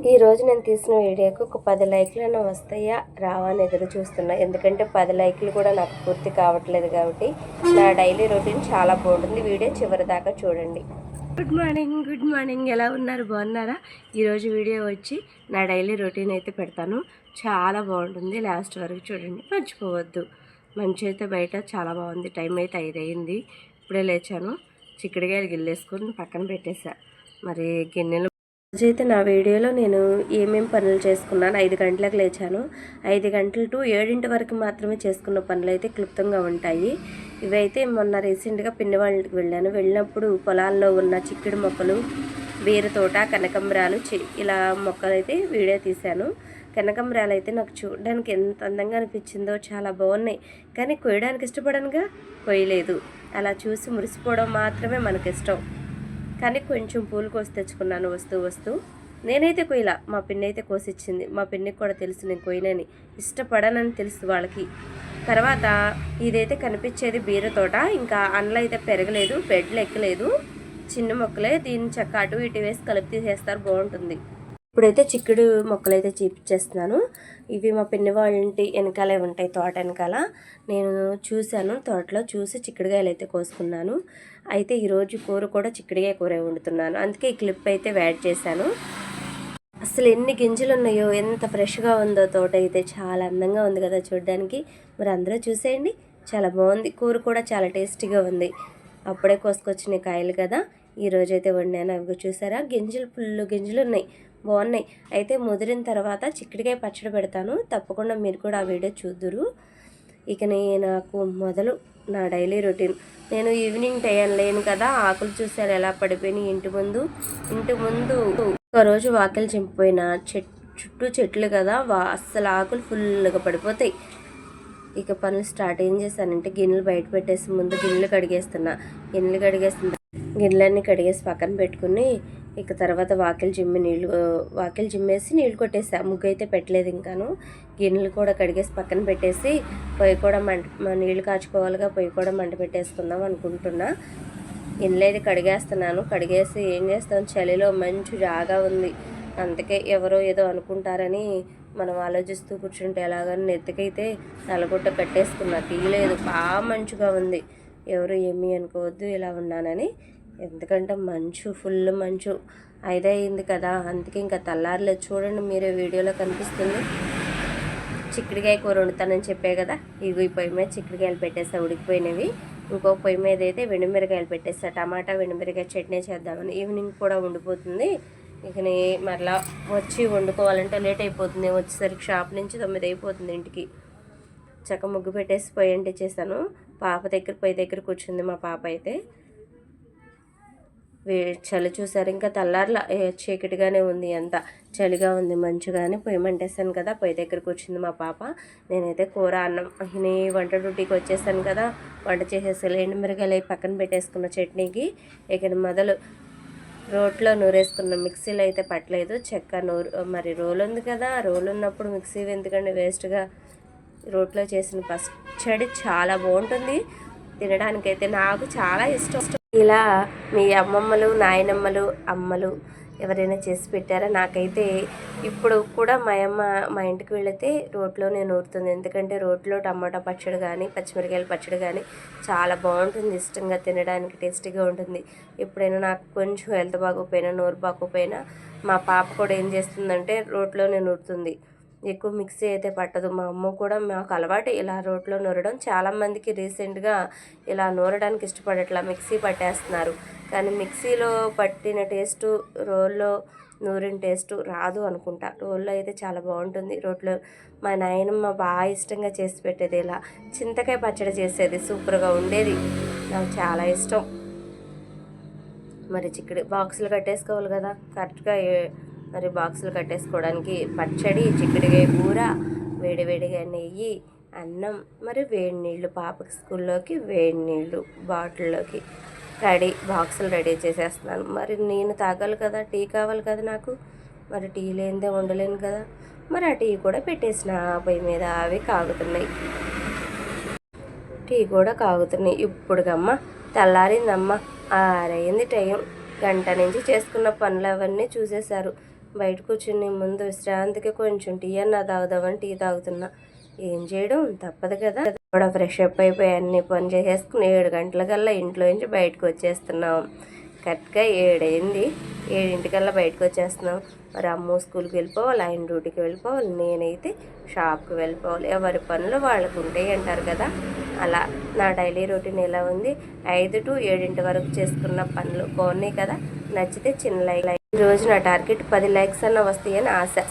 ఈరోజు నేను తీసిన వీడియోకి ఒక 10 లైక్లైనా వస్తాయా రావా అని ఎదురు చూస్తున్నా. ఎందుకంటే 10 లైక్లు కూడా నాకు పూర్తి కావట్లేదు కాబట్టి నా డైలీ రొటీన్ చాలా బాగుంటుంది. వీడియో చివరి దాకా చూడండి. గుడ్ మార్నింగ్ ఎలా ఉన్నారు, బాగున్నారా? ఈరోజు వీడియో వచ్చి నా డైలీ రొటీన్ అయితే పెడతాను. చాలా బాగుంటుంది, లాస్ట్ వరకు చూడండి, మర్చిపోవద్దు. మంచి అయితే బయట చాలా బాగుంది. టైం అయితే 5 అయింది. ఇప్పుడే లేచాను. చిక్కుడుకాయలు గిల్లేసుకొని పక్కన పెట్టేశా. మరి గిన్నెలు రోజైతే నా వీడియోలో నేను ఏమేమి పనులు చేసుకున్నాను. 5 గంటలకు లేచాను. 5 గంటలు టు 7 వరకు మాత్రమే చేసుకున్న పనులు అయితే క్లుప్తంగా ఉంటాయి. ఇవైతే మొన్న రీసెంట్గా పిన్ని వాళ్ళ ఇంటికి వెళ్ళినప్పుడు పొలాల్లో ఉన్న చిక్కుడు మొక్కలు, బీర తోట, కనకంబరాలు ఇలా మొక్కలు అయితే వీడియో తీశాను. కనకంబరాలు అయితే నాకు చూడడానికి ఎంత అందంగా అనిపించిందో, చాలా బాగున్నాయి. కానీ కొయ్యడానికి ఇష్టపడనుగా, కొయ్యలేదు. అలా చూసి మురిసిపోవడం మాత్రమే మనకిష్టం. కానీ కొంచెం పూలు కోసి తెచ్చుకున్నాను వస్తూ. నేనైతే కొయ్యలా, మా పిన్ని అయితే కోసిచ్చింది. మా పిన్నికి కూడా తెలుసు నేను కొయ్యనని, ఇష్టపడనని తెలుసు వాళ్ళకి. తర్వాత ఇదైతే కనిపించేది బీర తోట. ఇంకా అండ్ల అయితే పెరగలేదు, బెడ్లు ఎక్కలేదు, చిన్న మొక్కలే. దీన్ని చక్క అటు ఇటు వేసి కలిపి తీసేస్తారు, బాగుంటుంది. ఇప్పుడైతే చిక్కుడు మొక్కలు అయితే చూపించేస్తున్నాను. ఇవి మా పిన్ని వాళ్ళ ఇంటి వెనకాలే ఉంటాయి, తోట వెనకాల. నేను చూశాను, తోటలో చూసి చిక్కుడుకాయలు అయితే కోసుకున్నాను. అయితే ఈరోజు కూర కూడా చిక్కుడుకాయ కూర వండుతున్నాను. అందుకే ఈ క్లిప్ అయితే యాడ్ చేశాను. అసలు ఎన్ని గింజలు ఉన్నాయో, ఎంత ఫ్రెష్గా ఉందో తోట అయితే. చాలా అందంగా ఉంది కదా చూడడానికి. మరి అందరూ చూసేయండి, చాలా బాగుంది. కూర కూడా చాలా టేస్టీగా ఉంది. అప్పుడే కోసుకొచ్చిన కాయలు కదా, ఈరోజైతే వండాను. అవి చూసారా, గింజలు ఫుల్ గింజలు ఉన్నాయి, బాగున్నాయి. అయితే ముదిరిన తర్వాత చిక్కుడుకాయ పచ్చడి పెడతాను, తప్పకుండా మీరు కూడా ఆ వీడియో చూద్దురు. ఇక నాకు మొదలు నా డైలీ రొటీన్. నేను ఈవినింగ్ టైం లేను కదా, ఆకులు చూసారు ఎలా పడిపోయినాయి ఇంటి ముందు. ఒకరోజు వాకిలు చింపిపోయిన చుట్టూ చెట్లు కదా, అస్సలు ఆకులు ఫుల్గా పడిపోతాయి. ఇక పనులు స్టార్ట్ ఏం చేశానంటే, గిన్నెలు బయట పెట్టేసి ముందు గిన్నెలు కడిగేస్తున్నా. గిన్నెలన్నీ కడిగేసి పక్కన పెట్టుకుని, ఇక తర్వాత వాకిలు చిమ్మేసి నీళ్ళు కొట్టేసా. ముగ్గు అయితే పెట్టలేదు ఇంకాను. గిన్నెలు కూడా కడిగేసి పక్కన పెట్టేసి, పొయ్యి కూడా నీళ్ళు కాచుకోవాలిగా, పొయ్యి కూడా మంట పెట్టేసుకుందాం అనుకుంటున్నా. గిన్నెలు అయితే కడిగేస్తున్నాను. కడిగేసి ఏం చేస్తాం, చలిలో మంచు జాగా ఉంది. అందుకే ఎవరో ఏదో అనుకుంటారని మనం ఆలోచిస్తూ కూర్చుంటే ఎలాగని నెత్తికైతే నలగుట్ట కట్టేసుకున్నా. తీయలేదు, బాగా మంచుగా ఉంది. ఎవరు ఏమీ అనుకోవద్దు ఇలా ఉన్నానని. ఎందుకంటే మంచు, ఫుల్ మంచు. 5 అయింది కదా, అందుకే ఇంకా తెల్లారలేదు. చూడండి మీరే, వీడియోలో కనిపిస్తుంది. చిక్కుడుకాయ కూర వండుతానని చెప్పే కదా, ఇవి ఈ పొయ్యి మీద చిక్కుడుకాయలు పెట్టేసా, ఉడికిపోయినవి. ఇంకో పొయ్యి మీద అయితే వెండిమిరకాయలు పెట్టేసా. టమాటా వెండిమిరకాయ చట్నీ చేద్దామని. ఈవినింగ్ కూడా ఉండిపోతుంది. ఇక మరలా వచ్చి వండుకోవాలంటే లేట్ అయిపోతుంది. వచ్చేసరికి షాప్ నుంచి 9 అయిపోతుంది ఇంటికి. చక్క ముగ్గు పెట్టేసి పొయ్యి అంటించేసాను. పొయ్యి దగ్గర కూర్చుంది మా పాప అయితే. చలి చూసారు, ఇంకా తెల్లార్ల చీకటిగానే ఉంది, అంతా చలిగా ఉంది, మంచుగానే. పొయ్యి మంటేస్తాను కదా, పొయ్యి దగ్గరకు వచ్చింది మా పాప. నేనైతే కూర అన్నం వంట డ్యూటీకి వచ్చేసాను కదా, వంట చేసేసి ఎండుమిరకాయలు పక్కన పెట్టేసుకున్న చట్నీకి. ఇక మొదలు రోట్లో నూరేసుకున్న. మిక్సీలో అయితే పట్టలేదు, చెక్క మరి రోలు ఉంది కదా, రోలు ఉన్నప్పుడు మిక్సీ ఎందుకంటే వేస్ట్గా. రోట్లో చేసిన పచ్చడి చాలా బాగుంటుంది తినడానికైతే, నాకు చాలా ఇష్టం. ఇలా మీ అమ్మమ్మలు, నాయనమ్మలు, అమ్మలు ఎవరైనా చేసి పెట్టారా? నాకైతే ఇప్పుడు కూడా మా ఇంటికి వెళితే రోట్లోనే నూరుతుంది. ఎందుకంటే రోట్లో టమాటా పచ్చడి కానీ, పచ్చిమిరకాయల పచ్చడి కానీ చాలా బాగుంటుంది, ఇష్టంగా తినడానికి, టేస్టీగా ఉంటుంది. ఎప్పుడైనా నాకు కొంచెం హెల్త్ బాగోపోయినా, నోరు బాగోపోయినా మా పాప కూడా ఏం చేస్తుందంటే రోట్లోనే నూరుతుంది. ఎక్కువ మిక్సీ అయితే పట్టదు. మా అమ్మ కూడా మాకు అలవాటు ఇలా రోట్లో నూరడం. చాలామందికి రీసెంట్గా ఇలా నూరడానికి ఇష్టపడట్లా, మిక్సీ పట్టేస్తున్నారు. కానీ మిక్సీలో పట్టిన టేస్టు, రోల్లో నూరిన టేస్టు రాదు అనుకుంటా. రోల్లో అయితే చాలా బాగుంటుంది. రోట్లో మా నాయనమ్మ బాగా ఇష్టంగా చేసి పెట్టేది. ఇలా చింతకాయ పచ్చడి చేసేది, సూపర్గా ఉండేది, నాకు చాలా ఇష్టం. మరి బాక్సులు కట్టేసుకోవాలి కదా కరెక్ట్గా. మరి బాక్సులు కట్టేసుకోవడానికి పచ్చడి, చిక్కుడుకాయ కూర, వేడివేడిగా నెయ్యి, అన్నం, మరి వేడి నీళ్ళు. పాపకి స్కూల్లోకి వేడి నీళ్ళు బాటిల్లోకి బాక్సులు రెడీ చేసేస్తున్నాను. మరి నేను తాగాలి కదా, టీ కావాలి కదా నాకు. మరి టీ లేనిదే ఉండలేను కదా. మరి ఆ టీ కూడా పెట్టేసిన పొయ్యి మీద. అవి కాగుతున్నాయి, టీ కూడా కాగుతున్నాయి. ఇప్పుడుగమ్మ తెల్లారిందమ్మ, 6 అయింది టైం. గంట నుంచి చేసుకున్న పనులు అవన్నీ చూసేశారు. బయట కూర్చుని ముందు విశ్రాంతికి కొంచెం టీ అన్నా తాగుదామని టీ తాగుతున్నా. ఏం చేయడం తప్పదు కదా. కూడా ఫ్రెష్ అప్ అయిపోయి అన్ని పని చేసేసుకుని 7 గంటలకల్లా ఇంట్లో నుంచి బయటకు వచ్చేస్తున్నాం. కరెక్ట్గా 7 అయింది. 7 బయటకు వచ్చేస్తున్నాం. మరి అమ్మ స్కూల్కి వెళ్ళిపోవాలి, ఆయన డ్యూటీకి వెళ్ళిపోవాలి, నేనైతే షాప్కి వెళ్ళిపోవాలి. ఎవరి పనులు వాళ్ళకు ఉంటాయి అంటారు కదా. అలా నా డైలీ రొటీన్ ఎలా ఉంది. 5 to 7 వరకు చేసుకున్న పనులు బాగున్నాయి కదా. నచ్చితే చిన్న లైక్. ఈరోజు నా టార్గెట్ 10 లైక్స్ అన్న వస్తాయని ఆశ.